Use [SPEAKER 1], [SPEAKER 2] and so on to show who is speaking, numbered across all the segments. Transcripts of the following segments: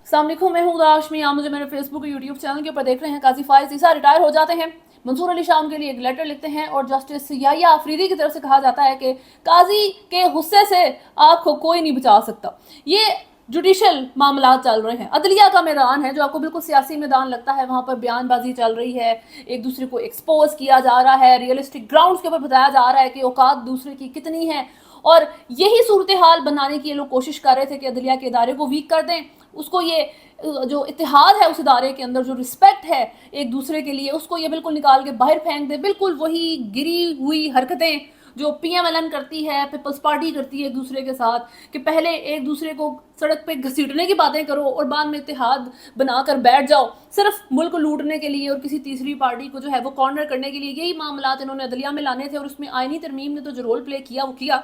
[SPEAKER 1] السلام علیکم، میں ہوں داشمی. آپ مجھے میرے فیس بک اور یوٹیوب چینل کے اوپر دیکھ رہے ہیں. قاضی فائز عیسیٰ ریٹائر ہو جاتے ہیں. منصور علی شاہ ان کے لیے ایک لیٹر لکھتے ہیں اور جسٹس یحییٰ آفریدی کی طرف سے کہا جاتا ہے کہ قاضی کے غصے سے آپ کو کوئی نہیں بچا سکتا. یہ جوڈیشل معاملات چل رہے ہیں. عدلیہ کا میدان ہے جو آپ کو بالکل سیاسی میدان لگتا ہے, وہاں پر بیان بازی چل رہی ہے, ایک دوسرے کو ایکسپوز کیا جا رہا ہے, ریئلسٹک گراؤنڈز کے اوپر بتایا جا رہا ہے کہ اوقات دوسرے کی کتنی ہے. اور یہی صورتحال بنانے کی یہ لوگ کوشش کر رہے تھے کہ عدلیہ کے ادارے کو ویک کر دیں, اس کو یہ جو اتحاد ہے اس ادارے کے اندر, جو رسپیکٹ ہے ایک دوسرے کے لیے, اس کو یہ بالکل نکال کے باہر پھینک دے. بالکل وہی گری ہوئی حرکتیں جو پی ایم ایل این کرتی ہے, پیپلز پارٹی کرتی ہے ایک دوسرے کے ساتھ, کہ پہلے ایک دوسرے کو سڑک پہ گھسیٹنے کی باتیں کرو اور بعد میں اتحاد بنا کر بیٹھ جاؤ صرف ملک لوٹنے کے لیے اور کسی تیسری پارٹی کو جو ہے وہ کارنر کرنے کے لیے. یہی معاملات انہوں نے عدلیہ میں لانے تھے, اور اس میں آئینی ترمیم نے تو جو رول پلے کیا وہ کیا,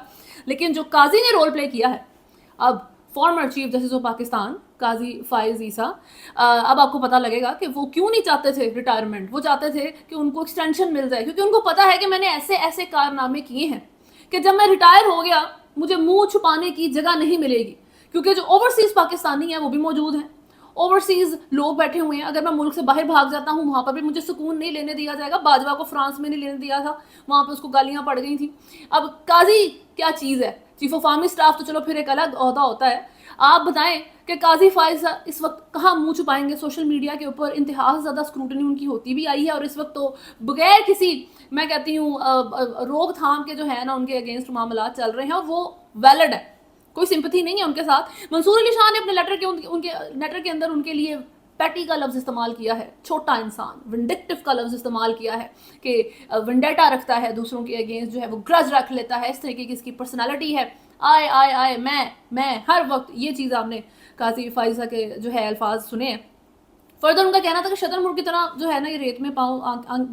[SPEAKER 1] لیکن جو قاضی نے رول پلے کیا ہے, اب farmer chief justice of Pakistan قاضی فائز عیسیٰ, اب آپ کو پتہ لگے گا کہ وہ کیوں نہیں چاہتے تھے ریٹائرمنٹ. وہ چاہتے تھے کہ ان کو ایکسٹینشن مل جائے, کیونکہ ان کو پتہ ہے کہ میں نے ایسے ایسے کارنامے کیے ہیں کہ جب میں ریٹائر ہو گیا مجھے منہ چھپانے کی جگہ نہیں ملے گی, کیونکہ جو اوورسیز پاکستانی ہیں وہ بھی موجود ہیں, اوورسیز لوگ بیٹھے ہوئے ہیں. اگر میں ملک سے باہر بھاگ جاتا ہوں وہاں پر بھی مجھے سکون نہیں لینے دیا جائے گا. باجوہ کو فرانس میں نہیں لینے دیا تھا, وہاں پہ اس کو گالیاں پڑ گئی تھیں. اب قاضی کیا چیز ہے؟ چیف آف آرمی اسٹاف تو چلو پھر ایک الگ عہدہ ہوتا ہے. آپ بتائیں کہ قاضی فائز اس وقت کہاں منہ چھپائیں گے؟ سوشل میڈیا کے اوپر انتہا زیادہ اسکروٹنی ان کی ہوتی بھی آئی ہے, اور اس وقت تو بغیر کسی, میں کہتی ہوں, روک تھام کے جو ہے نا ان کے اگینسٹ معاملات چل رہے ہیں, اور وہ ویلڈ ہے, کوئی سمپتھی نہیں ہے ان کے ساتھ. منصور علی شاہ نے اپنے لیٹر کے اندر ان کے لیے پیٹی کا لفظ استعمال کیا ہے, چھوٹا انسان, ونڈکٹیو کا لفظ استعمال کیا ہے کہ ونڈیٹا رکھتا ہے دوسروں کے اگینسٹ, جو ہے وہ گرج رکھ لیتا ہے, اس طریقے کی اس کی پرسنالٹی ہے. آئے آئے آئے میں ہر وقت یہ چیز آپ نے قاضی فائزہ کے جو ہے الفاظ سنے ہیں. فردر ان کا کہنا تھا کہ شتر مڑ کی طرح جو ہے نا یہ ریت میں پاؤں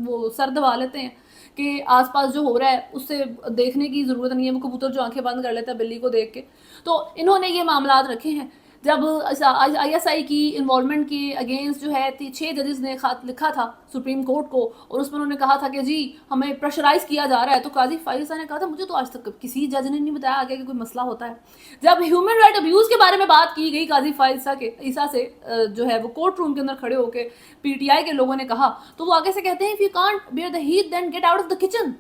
[SPEAKER 1] وہ سر دبا لیتے ہیں کہ آس پاس جو ہو رہا ہے اس سے دیکھنے کی ضرورت نہیں ہے. وہ کبوتر جو آنکھیں بند کر لیتا ہے بلی کو دیکھ کے. تو انہوں نے یہ معاملات رکھے ہیں. جب آئی ایس آئی کی انوالومنٹ کے اگینسٹ جو ہے 6 ججز نے خط لکھا تھا سپریم کورٹ کو, اور اس میں انہوں نے کہا تھا کہ جی ہمیں پریشرائز کیا جا رہا ہے, تو قاضی فائز صاحب نے کہا تھا مجھے تو آج تک کسی جج نے نہیں بتایا آگے کہ کوئی مسئلہ ہوتا ہے. جب ہیومن رائٹ ابیوز کے بارے میں بات کی گئی قاضی فائز عیسیٰ سے جو ہے وہ کورٹ روم کے اندر کھڑے ہو کے پی ٹی آئی کے لوگوں نے کہا, تو وہ آگے سے کہتے ہیں if you can't bear the heat then get out of the kitchen.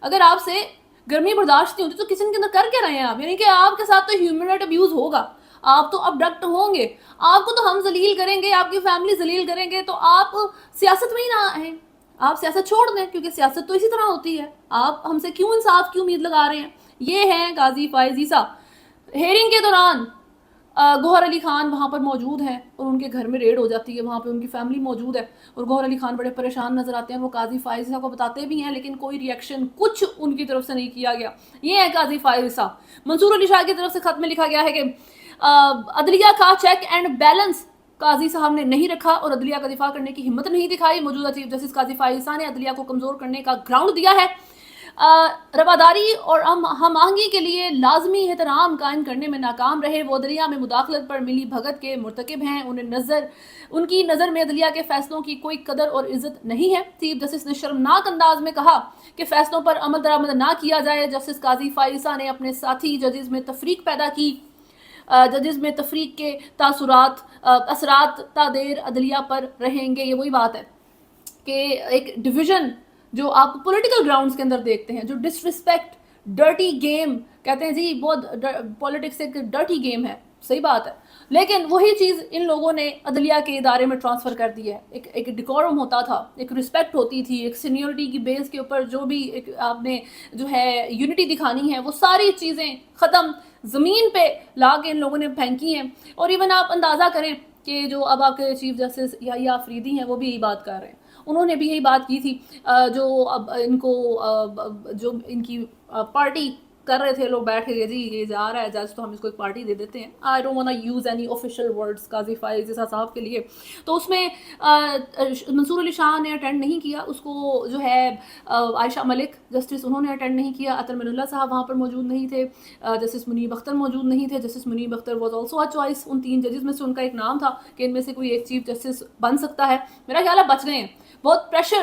[SPEAKER 1] اگر آپ سے گرمی برداشت نہیں ہوتی تو کچن کے اندر کر کے رہے ہیں آپ, یعنی کہ آپ کے ساتھ تو ہیومن رائٹ ابیوز ہوگا, آپ تو ابڈکٹ ہوں گے, آپ کو تو ہم ذلیل کریں گے, آپ کی فیملی ذلیل کریں گے, تو آپ سیاست میں ہی نہ آئیں, آپ سیاست چھوڑ دیں, کیونکہ سیاست تو اسی طرح ہوتی ہے. آپ ہم سے کیوں انصاف کی امید لگا رہے ہیں؟ یہ ہیں قاضی فائز عیسیٰ. ہیئرنگ کے دوران گوہر علی خان وہاں پر موجود ہیں اور ان کے گھر میں ریڈ ہو جاتی ہے, وہاں پہ ان کی فیملی موجود ہے, اور گوہر علی خان بڑے پریشان نظر آتے ہیں. وہ قاضی فائز عیسیٰ کو بتاتے بھی ہیں لیکن کوئی ریئیکشن کچھ ان کی طرف سے نہیں کیا گیا. یہ ہے قاضی فائز عیسیٰ. منصور علی شاہ کی طرف سے خط میں لکھا گیا ہے کہ عدلیہ کا چیک اینڈ بیلنس قاضی صاحب نے نہیں رکھا اور عدلیہ کا دفاع کرنے کی ہمت نہیں دکھائی. موجودہ چیف جسٹس قاضی فائز عیسیٰ نے عدلیہ کو کمزور کرنے کا گراؤنڈ دیا ہے. رواداری اور ہم آہنگی کے لیے لازمی احترام قائم کرنے میں ناکام رہے. وہ عدلیہ میں مداخلت پر ملی بھگت کے مرتکب ہیں. ان کی نظر میں عدلیہ کے فیصلوں کی کوئی قدر اور عزت نہیں ہے. چیف جسٹس نے شرمناک انداز میں کہا کہ فیصلوں پر عمل درآمد نہ کیا جائے. جسٹس قاضی فائز عیسیٰ نے اپنے ساتھی ججز میں تفریق پیدا کی. ججز میں تفریق کے اثرات تا دیر عدلیہ پر رہیں گے. یہ وہی بات ہے کہ ایک ڈویژن جو آپ پولیٹیکل گراؤنڈز کے اندر دیکھتے ہیں, جو ڈسرسپیکٹ, ڈرٹی گیم کہتے ہیں جی, بہت پولیٹکس ایک ڈرٹی گیم ہے, صحیح بات ہے, لیکن وہی چیز ان لوگوں نے عدلیہ کے ادارے میں ٹرانسفر کر دی ہے. ایک ڈیکورم ہوتا تھا, ایک رسپیکٹ ہوتی تھی, ایک سینیورٹی کی بیس کے اوپر جو بھی آپ نے جو ہے یونٹی دکھانی ہے, وہ ساری چیزیں ختم زمین پہ لا کے ان لوگوں نے پھینکی ہیں. اور ایون آپ اندازہ کریں کہ جو اب آپ کے چیف جسٹس یحییٰ آفریدی ہیں وہ بھی یہی بات کر رہے ہیں. انہوں نے بھی یہی بات کی تھی. جو اب ان کو جو ان کی پارٹی کر رہے تھے لوگ بیٹھ کے, جی یہ جا رہا ہے جج تو ہم اس کو ایک پارٹی دے دیتے ہیں. I don't want use any official words قاضی فائز عیسیٰ صاحب کے لیے. تو اس میں منصور علی شاہ نے اٹینڈ نہیں کیا, اس کو جو ہے عائشہ ملک جسٹس انہوں نے اٹینڈ نہیں کیا. اطہر من اللہ صاحب وہاں پر موجود نہیں تھے. جسٹس منیب اختر موجود نہیں تھے. Justice Munib Akhtar was also a choice. ان 3 ججز میں سے ان کا ایک نام تھا کہ ان میں سے کوئی ایک چیف جسٹس بن سکتا ہے. میرا خیال ہے بچ گئے ہیں. بہت پریشر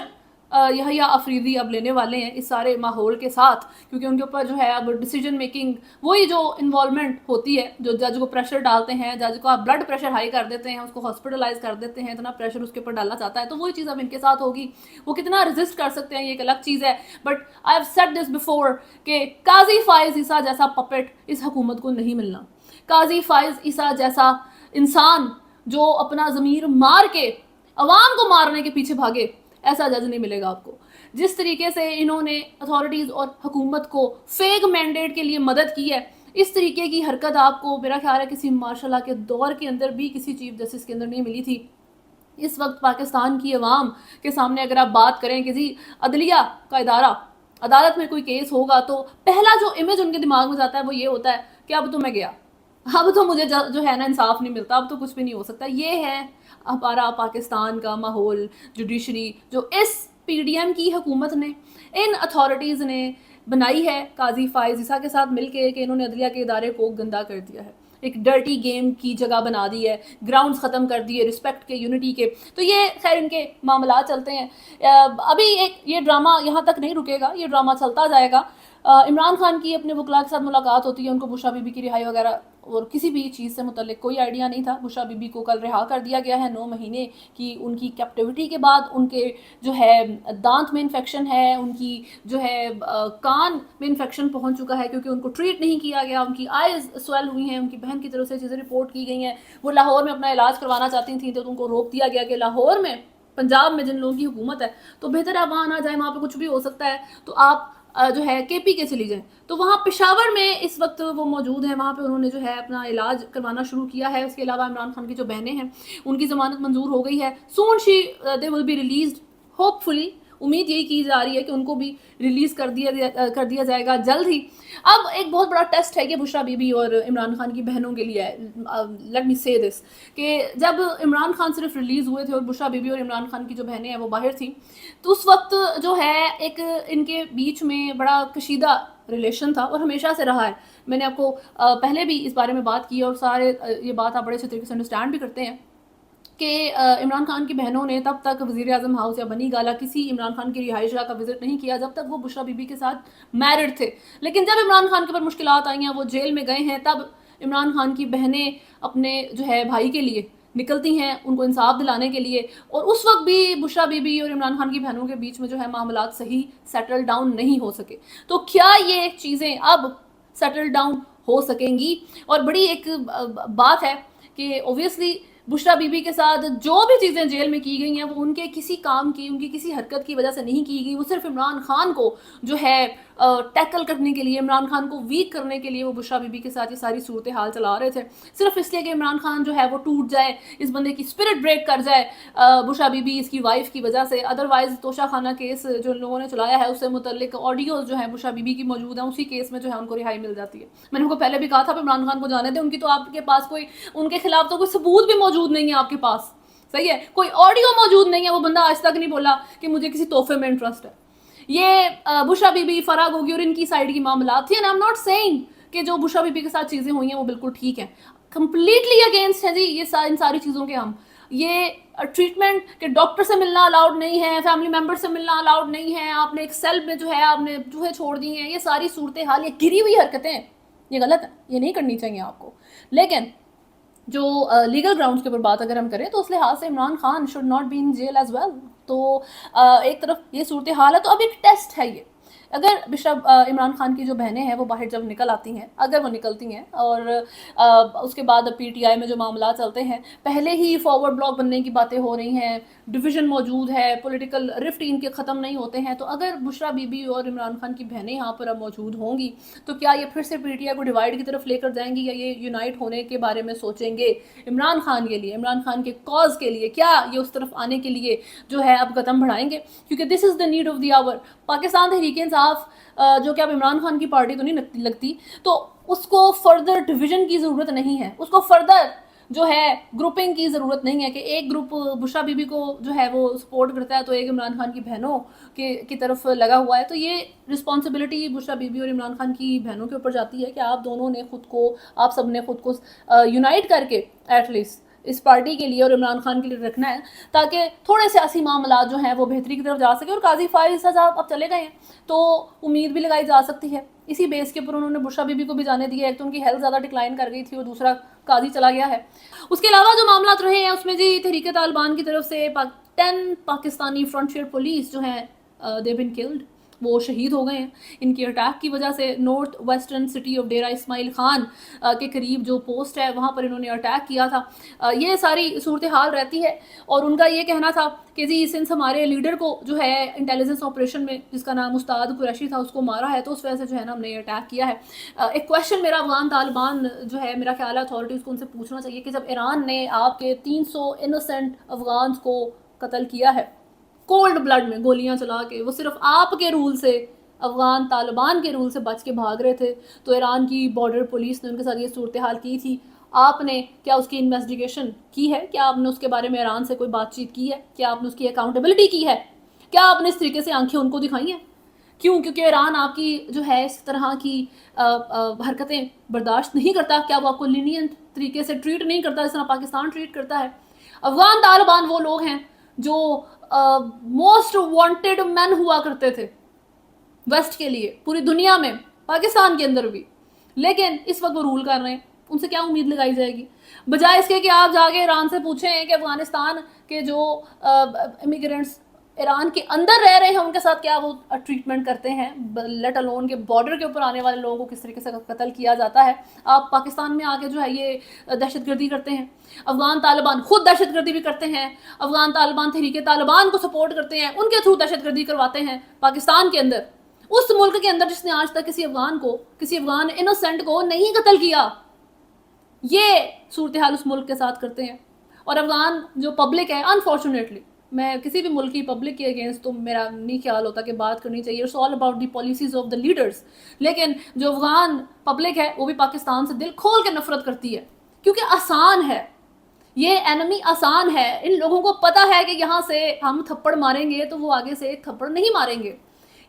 [SPEAKER 1] یحییٰ آفریدی اب لینے والے ہیں اس سارے ماحول کے ساتھ، کیونکہ ان کے اوپر جو ہے اب ڈیسیجن میکنگ وہی جو انوالومنٹ ہوتی ہے، جو جج کو پریشر ڈالتے ہیں، جج کو آپ بلڈ پریشر ہائی کر دیتے ہیں، اس کو ہاسپٹلائز کر دیتے ہیں، اتنا پریشر اس کے اوپر ڈالنا چاہتا ہے، تو وہی چیز اب ان کے ساتھ ہوگی. وہ کتنا ریزسٹ کر سکتے ہیں یہ ایک الگ چیز ہے. But I have said this before کہ قاضی فائز عیسیٰ جیسا پپٹ اس حکومت کو نہیں ملنا. قاضی فائز عیسیٰ جیسا انسان جو اپنا ضمیر مار کے عوام کو مارنے کے پیچھے بھاگے، ایسا جج نہیں ملے گا آپ کو. جس طریقے سے انہوں نے اتھارٹیز اور حکومت کو فیک مینڈیٹ کے لیے مدد کی ہے، اس طریقے کی حرکت آپ کو میرا خیال ہے کسی مارشل لا کے دور کے اندر بھی کسی چیف جسٹس کے اندر نہیں ملی تھی. اس وقت پاکستان کی عوام کے سامنے اگر آپ بات کریں کہ جی عدلیہ کا ادارہ، عدالت میں کوئی کیس ہوگا، تو پہلا جو امیج ان کے دماغ میں جاتا ہے وہ یہ ہوتا ہے کہ اب تو میں گیا، اب تو مجھے جو ہے نا انصاف نہیں ملتا، اب تو کچھ بھی نہیں ہو سکتا. یہ ہے ہمارا پاکستان کا ماحول. جوڈیشری جو اس پی ڈی ایم کی حکومت نے، ان اتھارٹیز نے بنائی ہے قاضی فائز عیسیٰ کے ساتھ مل کے، کہ انہوں نے عدلیہ کے ادارے کو گندا کر دیا ہے، ایک ڈرٹی گیم کی جگہ بنا دی ہے، گراؤنڈز ختم کر دیے رسپیکٹ کے، یونٹی کے. تو یہ خیر ان کے معاملات چلتے ہیں. ابھی ایک یہ ڈرامہ یہاں تک نہیں رکے گا، یہ ڈرامہ چلتا جائے گا. عمران خان کی اپنے وکلاء کے ساتھ ملاقات ہوتی ہے، ان کو بشرا بی بی کی رہائی وغیرہ اور کسی بھی چیز سے متعلق کوئی آئیڈیا نہیں تھا. بشرا بی بی کو کل رہا کر دیا گیا ہے 9 مہینے کی ان کی کیپٹیوٹی کے بعد. ان کے جو ہے دانت میں انفیکشن ہے، ان کی جو ہے کان میں انفیکشن پہنچ چکا ہے کیونکہ ان کو ٹریٹ نہیں کیا گیا، ان کی آئیز سویل ہوئی ہیں، ان کی بہن کی طرف سے چیزیں رپورٹ کی گئی ہیں. وہ لاہور میں اپنا علاج کروانا چاہتی تھیں تو ان کو روک دیا گیا کہ لاہور میں، پنجاب میں جن لوگوں کی حکومت ہے تو بہتر ہے وہاں نہ جائیں، وہاں پہ کچھ بھی ہو سکتا ہے، تو آپ جو ہے کے پی کے چلی جائیں. تو وہاں پشاور میں اس وقت وہ موجود ہیں، وہاں پہ انہوں نے جو ہے اپنا علاج کروانا شروع کیا ہے. اس کے علاوہ عمران خان کی جو بہنیں ہیں ان کی ضمانت منظور ہو گئی ہے. سون دے ول بی ریلیزڈ ہوپ فلی. امید یہی کی جا رہی ہے کہ ان کو بھی ریلیز کر دیا جائے گا جلد ہی. اب ایک بہت بڑا ٹیسٹ ہے یہ بشرا بی بی اور عمران خان کی بہنوں کے لیے. لیٹ می سے دس کہ جب عمران خان صرف ریلیز ہوئے تھے اور بشرا بی بی اور عمران خان کی جو بہنیں ہیں وہ باہر تھیں، تو اس وقت جو ہے ایک ان کے بیچ میں بڑا کشیدہ ریلیشن تھا اور ہمیشہ سے رہا ہے. میں نے آپ کو پہلے بھی اس بارے میں بات کی اور سارے یہ بات آپ بڑے اچھے طریقے سے انڈرسٹینڈ بھی کرتے ہیں کہ عمران خان کی بہنوں نے تب تک وزیر اعظم ہاؤس یا بنی گالا کسی عمران خان کی رہائش گاہ کا وزٹ نہیں کیا جب تک وہ بشرا بی بی کے ساتھ میرڈ تھے. لیکن جب عمران خان کے اوپر مشکلات آئی ہیں، وہ جیل میں گئے ہیں، تب عمران خان کی بہنیں اپنے جو ہے بھائی کے لیے نکلتی ہیں، ان کو انصاف دلانے کے لیے. اور اس وقت بھی بشرا بی بی اور عمران خان کی بہنوں کے بیچ میں جو ہے معاملات صحیح سیٹل ڈاؤن نہیں ہو سکے. تو کیا یہ چیزیں اب سیٹل ڈاؤن ہو سکیں گی؟ اور بڑی ایک بات ہے کہ اوبویسلی بشرا بی بی کے ساتھ جو بھی چیزیں جیل میں کی گئی ہیں وہ ان کے کسی کام کی، ان کی کسی حرکت کی وجہ سے نہیں کی گئی. وہ صرف عمران خان کو جو ہے ٹیکل کرنے کے لیے، عمران خان کو ویک کرنے کے لیے وہ بشرا بی بی کے ساتھ یہ ساری صورتحال چلا رہے تھے، صرف اس لیے کہ عمران خان جو ہے وہ ٹوٹ جائے، اس بندے کی اسپرٹ بریک کر جائے بشرا بی بی اس کی وائف کی وجہ سے. ادروائز توشہ خانہ کیس جو لوگوں نے چلایا ہے اس سے متعلق آڈیوز جو ہیں بشرا بی بی کی موجود ہیں، اسی کیس میں جو ہے ان کو رہائی مل جاتی ہے. میں نے ان کو پہلے بھی کہا تھا عمران خان کو جانے دیں، ان کی تو آپ کے پاس کوئی، ان کے خلاف تو کوئی ثبوت بھی موجود نہیں ہے آپ کے پاس، صحیح ہے، کوئی آڈیو موجود نہیں ہے. وہ بندہ آج تک نہیں بولا کہ مجھے کسی تحفے میں انٹرسٹ ہے. یہ بشرا بی بی، فرح گوگی اور ان کی سائڈ کی معاملات تھی. And I am not seeing کہ جو بشرا بی بی کے ساتھ چیزیں ہوئی ہیں وہ بالکل ٹھیک ہیں، کمپلیٹلی اگینسٹ ہیں جی یہ ان ساری چیزوں کے. ہم یہ ٹریٹمنٹ کہ ڈاکٹر سے ملنا الاؤڈ نہیں ہے، فیملی ممبر سے ملنا الاؤڈ نہیں ہے، آپ نے ایک سیل میں جو ہے آپ نے چوہے چھوڑ دی ہیں، یہ ساری صورتحال، یہ گری ہوئی حرکتیں، یہ غلط ہے، یہ نہیں کرنی چاہیے آپ کو. لیکن جو لیگل گراؤنڈز کے اوپر بات اگر ہم کریں تو اس لحاظ سے Imran Khan should not be in jail as well. تو ایک طرف یہ صورتحال ہے. تو اب ایک ٹیسٹ ہے یہ، اگر عمران خان کی جو بہنیں ہیں وہ باہر جب نکل آتی ہیں، اگر وہ نکلتی ہیں، اور اس کے بعد پی ٹی آئی میں جو معاملات چلتے ہیں، پہلے ہی فارورڈ بلاک بننے کی باتیں ہو رہی ہیں، ڈویژن موجود ہے، پولیٹیکل رفٹ ان کے ختم نہیں ہوتے ہیں. تو اگر بشرا بی بی اور عمران خان کی بہنیں یہاں پر اب موجود ہوں گی تو کیا یہ پھر سے پی ٹی آئی کو ڈیوائڈ کی طرف لے کر جائیں گی، یا یہ یونائٹ ہونے کے بارے میں سوچیں گے عمران خان کے لیے، عمران خان کے کاز کے لیے؟ کیا یہ اس طرف آنے کے لیے جو ہے اب قدم بڑھائیں گے؟ کیونکہ دس از دا نیڈ آف دی آور. پاکستان تحریک انصاف جو کہ اب عمران خان کی پارٹی تو نہیں لگتی، تو اس کو فردر ڈویژن کی ضرورت نہیں ہے، اس کو فردر جو ہے گروپنگ کی ضرورت نہیں ہے کہ ایک گروپ بشرا بی بی کو جو ہے وہ سپورٹ کرتا ہے تو ایک عمران خان کی بہنوں کی طرف لگا ہوا ہے. تو یہ رسپانسبلٹی بشرا بی بی اور عمران خان کی بہنوں کے اوپر جاتی ہے کہ آپ دونوں نے خود کو، آپ سب نے خود کو یونائٹ کر کے ایٹ لیسٹ اس پارٹی کے لیے اور عمران خان کے لیے رکھنا ہے تاکہ تھوڑے سیاسی معاملات جو ہیں وہ بہتری کی طرف جا سکے. اور قاضی فائز صاحب اب چلے گئے ہیں تو امید بھی لگائی جا سکتی ہے. اسی بیس کے اوپر انہوں نے بشرا بی بی کو بھی جانے دیا. ایک تو ان کی ہیلتھ زیادہ ڈکلائن کر گئی تھی اور دوسرا قاضی چلا گیا ہے. اس کے علاوہ جو معاملات رہے ہیں اس میں جی تحریک طالبان کی طرف سے 10 پاکستانی فرنٹیئر پولیس جو ہیں دے بین کلڈ, وہ شہید ہو گئے ہیں ان کی اٹیک کی وجہ سے. North western city of Dera Ismail Khan کے قریب جو پوسٹ ہے وہاں پر انہوں نے اٹیک کیا تھا. یہ ساری صورتحال رہتی ہے اور ان کا یہ کہنا تھا کہ جی سنس ہمارے لیڈر کو جو ہے انٹیلیجنس آپریشن میں جس کا نام استاد قریشی تھا اس کو مارا ہے تو اس وجہ سے جو ہے نا ہم نے یہ اٹیک کیا ہے. ایک کویشچن میرا افغان طالبان جو ہے میرا خیال ہے اتھارٹیز کو ان سے پوچھنا چاہیے کہ جب ایران نے آپ کے 300 انوسینٹ افغانز کو قتل کیا ہے کولڈ بلڈ میں گولیاں چلا کے, وہ صرف آپ کے رول سے افغان طالبان کے رول سے بچ کے بھاگ رہے تھے تو ایران کی بارڈر پولیس نے ان کے ساتھ یہ صورتحال کی تھی, آپ نے کیا اس کی انویسٹیگیشن کی ہے؟ کیا آپ نے اس کے بارے میں ایران سے کوئی بات چیت کی ہے؟ کیا آپ نے اس کی اکاؤنٹیبلٹی کی ہے؟ کیا آپ نے اس طریقے سے آنکھیں ان کو دکھائی ہیں؟ کیوں؟ کیونکہ ایران آپ کی جو ہے اس طرح کی حرکتیں برداشت نہیں کرتا. کیا وہ آپ کو لینینٹ طریقے سے ٹریٹ نہیں کرتا جس طرح پاکستان ٹریٹ کرتا ہے؟ افغان طالبان وہ لوگ ہیں جو موسٹ وانٹیڈ مین ہوا کرتے تھے ویسٹ کے لیے پوری دنیا میں, پاکستان کے اندر بھی, لیکن اس وقت وہ رول کر رہے ہیں. ان سے کیا امید لگائی جائے گی بجائے اس کے کہ آپ جا کے ایران سے پوچھیں کہ افغانستان کے جو امیگرینٹس ایران کے اندر رہ رہے ہیں ان کے ساتھ کیا وہ ٹریٹمنٹ کرتے ہیں, لیٹ الون کے بارڈر کے اوپر آنے والے لوگوں کو کس طریقے سے قتل کیا جاتا ہے. آپ پاکستان میں آ کے جو ہے یہ دہشت گردی کرتے ہیں. افغان طالبان خود دہشت گردی بھی کرتے ہیں, افغان طالبان تحریک طالبان کو سپورٹ کرتے ہیں, ان کے تھرو دہشت گردی کرواتے ہیں پاکستان کے اندر, اس ملک کے اندر جس نے آج تک کسی افغان انوسینٹ کو نہیں قتل کیا. یہ صورتحال اس ملک کے ساتھ کرتے ہیں. اور افغان جو پبلک ہے, انفارچونیٹلی میں کسی بھی ملک کی پبلک کے اگینسٹ تو میرا نہیں خیال ہوتا کہ بات کرنی چاہیے, it's all about the policies of the leaders, لیکن جو افغان پبلک ہے وہ بھی پاکستان سے دل کھول کے نفرت کرتی ہے کیونکہ آسان ہے, یہ اینمی آسان ہے. ان لوگوں کو پتا ہے کہ یہاں سے ہم تھپڑ ماریں گے تو وہ آگے سے ایک تھپڑ نہیں ماریں گے.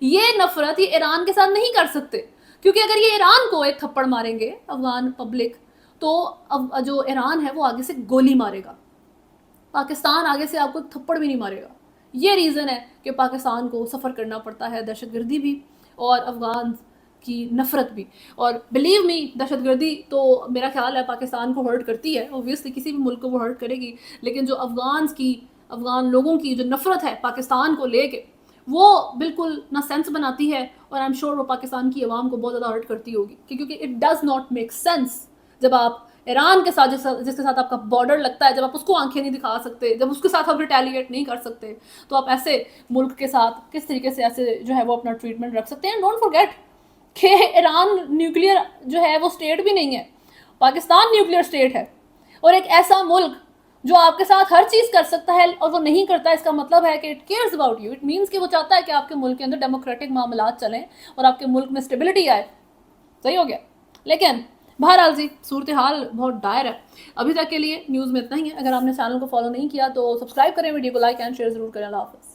[SPEAKER 1] یہ نفرت یہ ایران کے ساتھ نہیں کر سکتے کیونکہ اگر یہ ایران کو ایک تھپڑ ماریں گے افغان پبلک تو جو ایران ہے وہ آگے سے گولی مارے گا, پاکستان آگے سے آپ کو ایک تھپڑ بھی نہیں مارے گا. یہ ریزن ہے کہ پاکستان کو سفر کرنا پڑتا ہے دہشت گردی بھی اور افغان کی نفرت بھی. اور بلیو می دہشت گردی تو میرا خیال ہے پاکستان کو ہرٹ کرتی ہے, اوبویسلی کسی بھی ملک کو وہ ہرٹ کرے گی, لیکن جو افغان لوگوں کی جو نفرت ہے پاکستان کو لے کے وہ بالکل نہ سینس بناتی ہے, اور آئی ایم شیور وہ پاکستان کی عوام کو بہت زیادہ ہرٹ کرتی ہوگی کیونکہ it does not make sense جب آپ ایران کے ساتھ جس کے ساتھ آپ کا بارڈر لگتا ہے, جب آپ اس کو آنکھیں نہیں دکھا سکتے, جب اس کے ساتھ آپ ریٹیلیٹ نہیں کر سکتے, تو آپ ایسے ملک کے ساتھ کس طریقے سے ایسے جو ہے وہ اپنا ٹریٹمنٹ رکھ سکتے ہیں. ڈونٹ فورگیٹ کہ ایران نیوکلیئر جو ہے وہ اسٹیٹ بھی نہیں ہے, پاکستان نیوکلیئر اسٹیٹ ہے, اور ایک ایسا ملک جو آپ کے ساتھ ہر چیز کر سکتا ہے اور وہ نہیں کرتا, اس کا مطلب ہے کہ it cares about you. It means کہ وہ چاہتا ہے کہ آپ کے ملک کے اندر ڈیموکریٹک معاملات چلیں اور آپ کے ملک میں اسٹیبلٹی آئے. صحیح ہو گیا. لیکن بہرحال جی صورتحال بہت ڈائر ہے. ابھی تک کے لیے نیوز میں اتنا ہی ہے. اگر آپ نے چینل کو فالو نہیں کیا تو سبسکرائب کریں, ویڈیو کو لائک اینڈ شیئر ضرور کریں. اللہ حافظ.